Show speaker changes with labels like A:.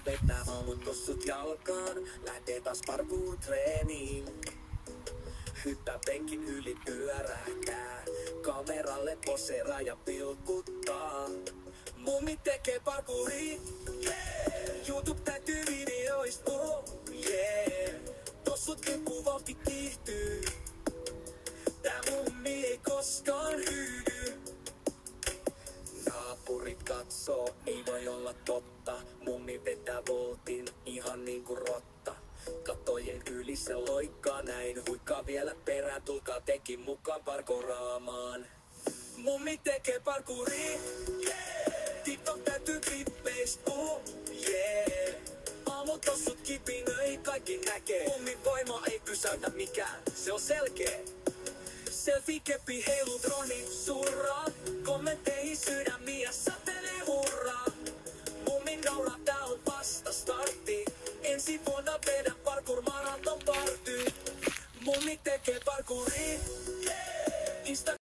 A: vetää haamut tossut jalkaan. Lähtee taas parkour-treeniin. Hyppää penkin yli pyörähtää. Kameralle poseeraa ja pilkuttaa. Mummi tekee parkouria. YouTube täytyy videoistua. Tossut lippuu vauhti kiihtyy. Tää mummi ei koskaan hyydy. Naapurit katsoo, ei voi olla totta. Mummi vetää voltin ihan niinku rotta. Kattojen yli se loikkaa näin. Huikkaa vielä perään, tulkaa tekin mukaan parkouraamaan. Mummi tekee parkouria. TikTok täytyy klippeistua. Aamut tossut kipinöi, kaikki näkee. Mummin voima ei pysäytä mikään, se on selkeä. Selfie-keppi heilu droni surraa. Kommentteihin sydämiä satelee hurraa. Mummin nauraa, tää on vasta startti. Ensi vuonna vedän parkour maraton party.